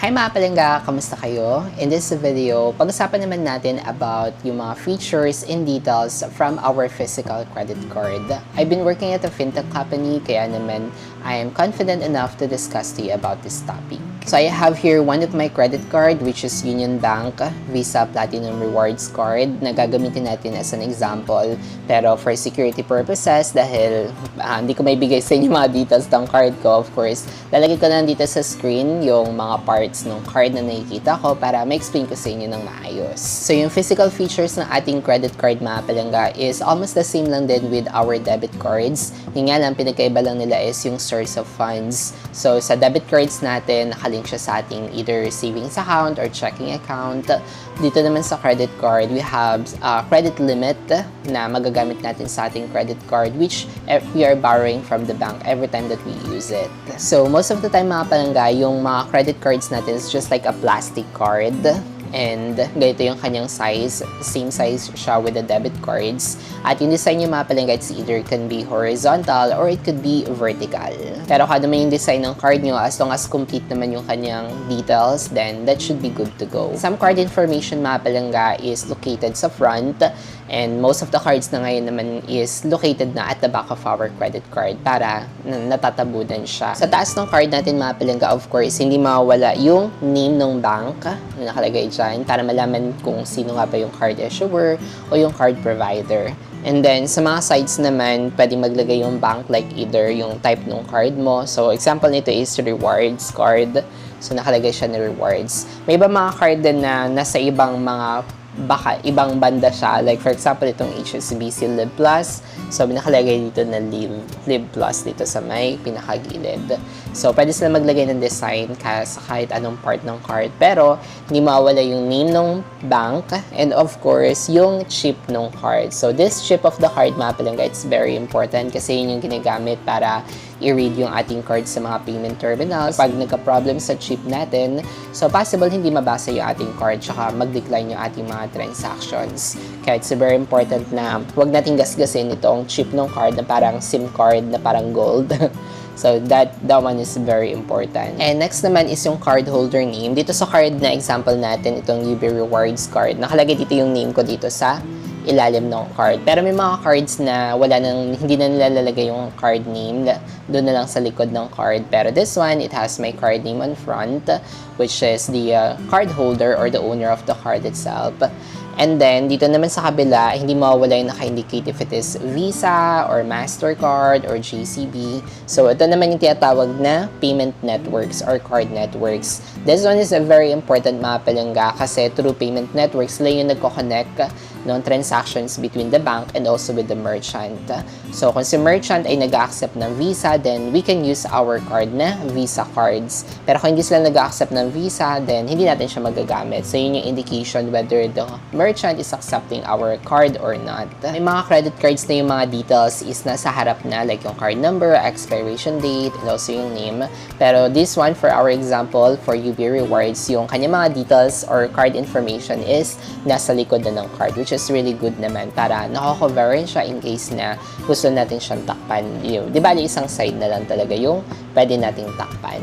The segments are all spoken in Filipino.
Hi mga palangga! Kamusta kayo? In this video, pag-usapan naman natin about yung mga features and details from our physical credit card. I've been working at a fintech company, kaya naman I am confident enough to discuss to you about this topic. So I have here one of my credit card, which is Union Bank Visa Platinum Rewards card na gagamitin natin as an example. Pero for security purposes, dahil hindi ko maibigay sa inyo mga details ng card ko, of course, lalagay ko na dito sa screen yung mga parts ng card na nakikita ko para ma-explain ko sa inyo ng maayos. So yung physical features ng ating credit card mga palangga is almost the same lang din with our debit cards. Yung nga lang, pinagkaiba lang nila is yung source of funds. So sa debit cards natin, nakalink siya sa ating either savings account or checking account. Dito naman sa credit card, we have credit limit na magagamit natin sa ating credit card, which we are borrowing from the bank every time that we use it. So most of the time mga palangga, yung mga credit cards natin is just like a plastic card. And ganito yung kanyang size, same size siya with the debit cards. At yung design yung mga palangga, it's either can be horizontal or it could be vertical. Pero kung ano naman yung design ng card nyo, as long as complete naman yung kanyang details, then that should be good to go. Some card information mga palangga is located sa front, and most of the cards na ngayon naman is located na at the back of our credit card para natatabunan siya. Sa taas ng card natin mga palangga, of course, hindi mawawala yung name ng bank na nakalagay dyan para malaman kung sino nga ba yung card issuer o yung card provider. And then, sa mga sides naman, pwede maglagay yung bank like either yung type ng card mo. So, example nito is rewards card. So, nakalagay siya na rewards. May iba mga card din na nasa ibang mga ibang banda siya. Like, for example, itong HSBC Live Plus. So, nakalagay dito na Live Plus dito sa may pinakagilid. So, pwede sila maglagay ng design sa kahit anong part ng card. Pero, hindi mawawala yung name ng bank and of course, yung chip ng card. So, this chip of the card mga palangga, it's very important kasi yun yung ginagamit para i-read yung ating card sa mga payment terminals. Pag nagka-problem sa chip natin, so possible hindi mabasa yung ating card tsaka mag-decline yung ating mga transactions. Kaya it's very important na huwag nating gasgasin itong chip ng card na parang SIM card na parang gold. So that one is very important. And next naman is yung card holder name. Dito sa card na example natin, itong UB Rewards card, nakalagay dito yung name ko dito sa ilalim ng card. Pero may mga cards na hindi na nilalagay yung card name, doon na lang sa likod ng card. Pero this one, it has my card name on front, which is the card holder or the owner of the card itself. And then, dito naman sa kabila, hindi mawawala yung naka-indicate if it is Visa or MasterCard or JCB. So, ito naman yung tinatawag na payment networks or card networks. This one is a very important mga palangga kasi through payment networks, sila yung nagko-connect ng transactions between the bank and also with the merchant. So, kung si merchant ay nag-accept ng Visa, then we can use our card na Visa cards. Pero kung hindi sila nag-accept ng Visa, then hindi natin siya magagamit. So, yun yung indication whether the merchant is accepting our card or not. May mga credit cards na yung mga details is nasa harap na, like yung card number, expiration date, and also yung name. Pero this one, for our example, for UB Rewards, yung kanyang mga details or card information is nasa likod na ng card, which is really good naman para nako-cover siya in case na gusto natin siyang takpan. Di ba, isang side na lang talaga yung pwede nating takpan.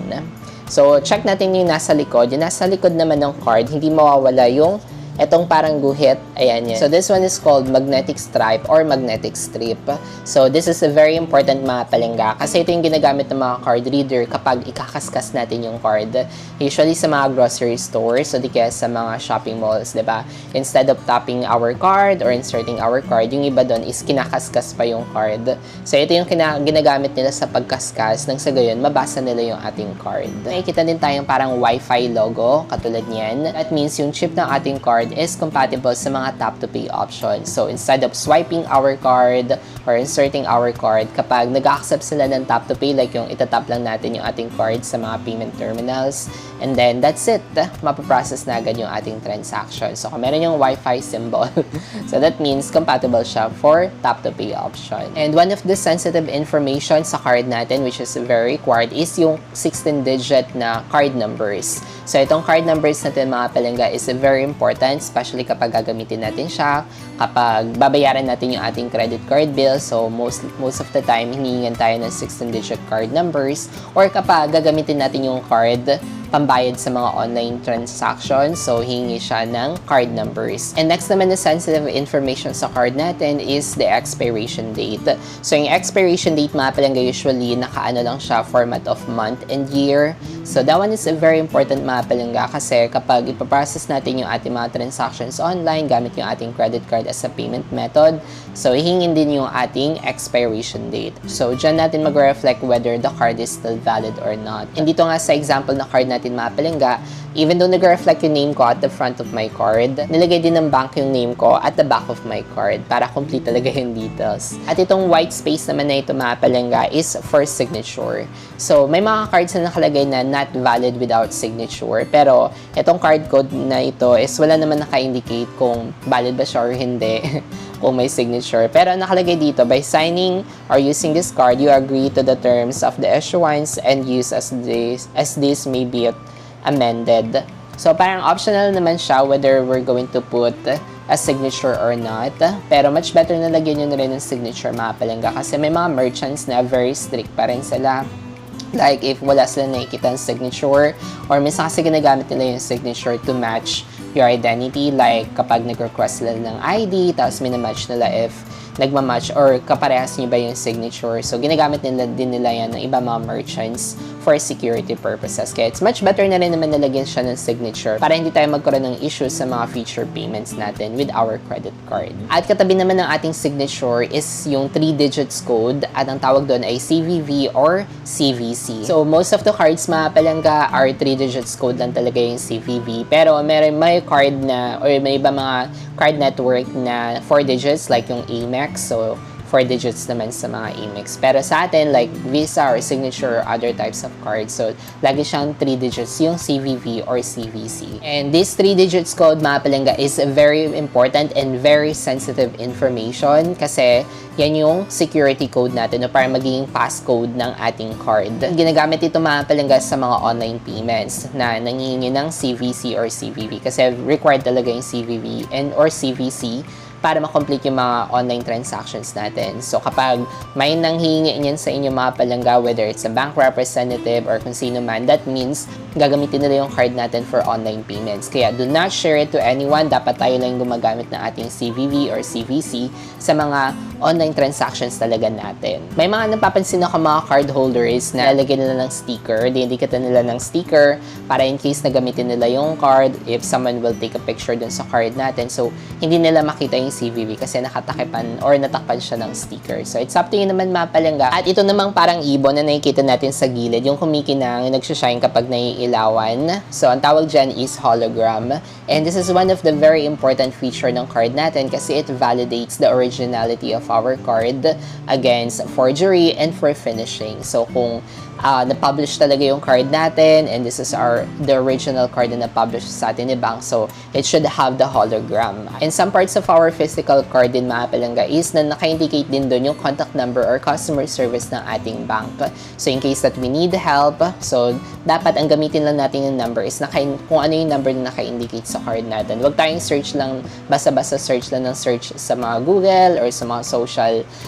So, check natin yung nasa likod. Yung nasa likod naman ng card, hindi mawawala yung etong parang guhit, ayan yan. So, this one is called magnetic stripe or magnetic strip. So, this is a very important mga palangga kasi ito yung ginagamit ng mga card reader kapag ikakaskas natin yung card. Usually sa mga grocery stores, so di kaya sa mga shopping malls, diba? Instead of tapping our card or inserting our card, yung iba doon is kinakaskas pa yung card. So, ito yung ginagamit nila sa pagkaskas nang sa gayon, mabasa nila yung ating card. Nakikita din tayong parang Wi-Fi logo, katulad niyan. That means yung chip ng ating card is compatible sa mga tap-to-pay options. So, instead of swiping our card or inserting our card, kapag nag-accept sila ng tap-to-pay, like yung itatap lang natin yung ating card sa mga payment terminals, and then that's it. Mapaprocess na agad yung ating transaction. So, kung meron yung Wi-Fi symbol, so that means compatible siya for tap-to-pay option. And one of the sensitive information sa card natin, which is very required, is yung 16-digit na card numbers. So, itong card numbers natin mga palangga is very important, especially kapag gagamitin natin siya, kapag babayaran natin yung ating credit card bill. So, most of the time, hinihingan tayo ng 16-digit card numbers. Or kapag gagamitin natin yung card pambayad sa mga online transactions. So, hingi siya ng card numbers. And next naman na sensitive information sa card natin is the expiration date. So, yung expiration date mga palangga usually nakaano lang siya format of month and year. So, that one is a very important mga palangga kasi kapag ipaprocess natin yung ating mga transactions online gamit yung ating credit card as a payment method, so hihingin din yung ating expiration date. So, dyan natin mag-reflect whether the card is still valid or not. And dito nga sa example na card natin mga palangga, even though nag-reflect yung name ko at the front of my card, nilagay din ng bank yung name ko at the back of my card para complete talaga yung details. At itong white space naman na ito mga palangga is for signature. So, may mga cards na nakalagay na not valid without signature. Pero, itong card code na ito is wala naman naka-indicate kung valid ba siya or hindi kung may signature. Pero nakalagay dito, by signing or using this card, you agree to the terms of the issuance and use as this may be amended. So, parang optional naman siya whether we're going to put a signature or not. Pero much better na lagyan nyo na rin ng signature mga palangga kasi may mga merchants na very strict pa rin sila. Like, if wala sila nakikita ng signature or minsan kasi ginagamit nila yung signature to match your identity. Like, kapag nag-request sila ng ID, tapos minamatch nila if nagmamatch or kaparehas nyo ba yung signature. So, ginagamit nila yan ng iba mga merchants for security purposes. Kaya it's much better na rin naman nalagyan siya ng signature para hindi tayo magkaroon ng issues sa mga future payments natin with our credit card. At katabi naman ng ating signature is yung 3 digits code at ang tawag doon ay CVV or CVC. So, most of the cards mga palangga are 3 digits code lang talaga yung CVV. Pero may card na or may iba mga card network na 4 digits like yung Amex. So, 4 digits naman sa mga Amex. Pero sa atin, like Visa or Signature or other types of cards, so lagi siyang 3 digits yung CVV or CVC. And this 3 digits code, mga palangga, is very important and very sensitive information kasi yan yung security code natin o para magiging passcode ng ating card. Ginagamit ito mga palangga sa mga online payments na nangihingi ng CVC or CVV kasi required talaga yung CVV and or CVC para ma-complete yung mga online transactions natin. So, kapag may nanghihingi niyan sa inyo mga palangga, whether it's a bank representative or kung sino man, that means gagamitin nila yung card natin for online payments. Kaya, do not share it to anyone. Dapat tayo lang gumagamit ng ating CVV or CVC sa mga online transactions talaga natin. May mga napapansin ako mga card holders na lalagyan nila ng sticker. Dinidikatan nila ng sticker para in case na gamitin nila yung card, if someone will take a picture dun sa card natin. So, hindi nila makita yung CVV kasi nakatakipan or natakpan siya ng sticker. So, it's up to you naman mga palangga. At ito namang parang ibon na nakikita natin sa gilid, yung kumikinang, nagsushine kapag naiilawan. So, ang tawag dyan is hologram. And this is one of the very important feature ng card natin kasi it validates the originality of our card against forgery and for finishing. So, kung na-publish talaga yung card natin and this is the original card na na-publish sa atin ni bank, so it should have the hologram. In some parts of our physical card din mga palangga is na naka-indicate din doon yung contact number or customer service ng ating bank. So in case that we need help, so dapat ang gamitin lang natin yung number is kung ano yung number na naka-indicate sa card natin. Huwag tayong search lang, basta-basta search lang ng search sa mga Google or sa mga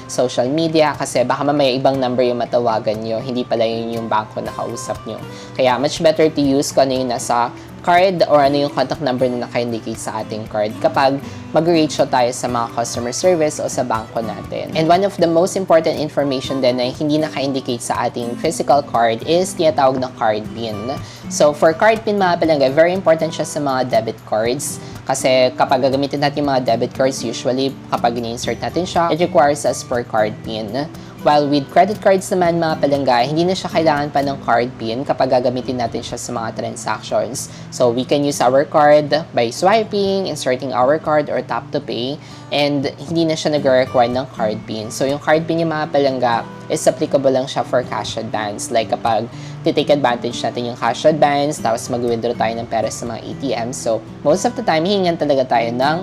social media kasi baka mamaya ibang number yung matawagan nyo, hindi pala yung bangko na kausap nyo. Kaya much better to use kung ano yung nasa card or ano yung contact number na naka-indicate sa ating card kapag mag-reach out tayo sa mga customer service o sa bangko natin. And one of the most important information din na hindi naka-indicate sa ating physical card is tinatawag na card PIN. So for card PIN mga palangga, very important siya sa mga debit cards kasi kapag gagamitin natin yung mga debit cards, usually kapag in-insert natin siya, it requires us for card PIN. While with credit cards naman mga palangga, hindi na siya kailangan pa ng card PIN kapag gagamitin natin siya sa mga transactions. So we can use our card by swiping, inserting our card or tap to pay, and hindi na siya nag-require ng card PIN. So yung card PIN yung mga palangga is applicable lang siya for cash advance. Like kapag take advantage natin yung cash advance, tapos mag-withdraw tayo ng pera sa mga ATM. So most of the time, hihingan talaga tayo ng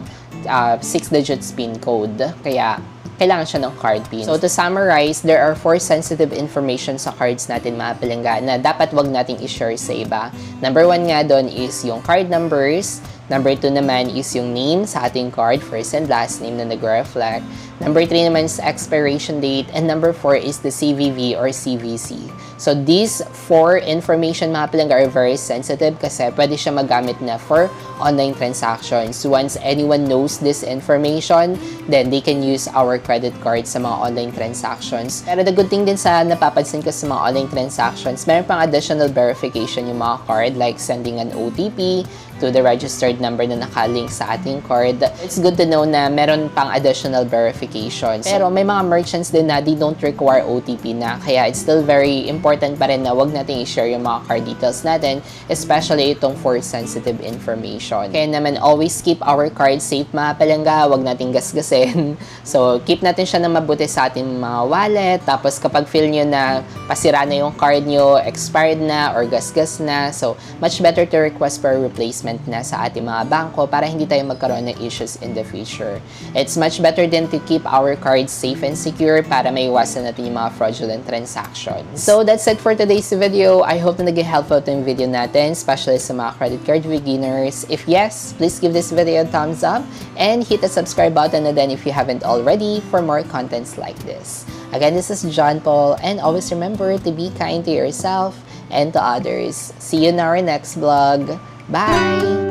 6-digit PIN code. Kaya kailangan siya ng card PIN. So to summarize, there are 4 sensitive information sa cards natin mga palangga na dapat wag nating i-share sa iba. Number 1 nga doon is yung card numbers. Number 2 naman is yung name sa ating card, first and last name na nag-reflect. Number 3 naman is expiration date. And number 4 is the CVV or CVC. So these 4 information mga palangga are very sensitive kasi pwede siya magamit na for online transactions. Once anyone knows this information, then they can use our credit card sa mga online transactions. Pero the good thing din sa napapansin ko sa mga online transactions, meron pang additional verification yung mga card like sending an OTP to the registered number na nakalink sa ating card. It's good to know na meron pang additional verifications. Pero may mga merchants din na they don't require OTP na. Kaya it's still very important pa rin na wag natin i-share yung mga card details natin, especially itong for sensitive information. Kaya naman always keep our card safe mga palangga. Wag nating gasgasin. So keep natin siya na mabuti sa ating mga wallet. Tapos kapag feel nyo na pasira na yung card nyo, expired na or gasgas na, so much better to request for a replacement na sa ating mga bangko para hindi tayo magkaroon ng issues in the future. It's much better than to keep our cards safe and secure para maiwasan natin yung mga fraudulent transactions. So that's it for today's video. I hope na naging helpful itong video natin, especially sa mga credit card beginners. If yes, please give this video a thumbs up and hit the subscribe button na then if you haven't already for more contents like this. Again, this is John Paul and always remember to be kind to yourself and to others. See you in our next vlog. Bye!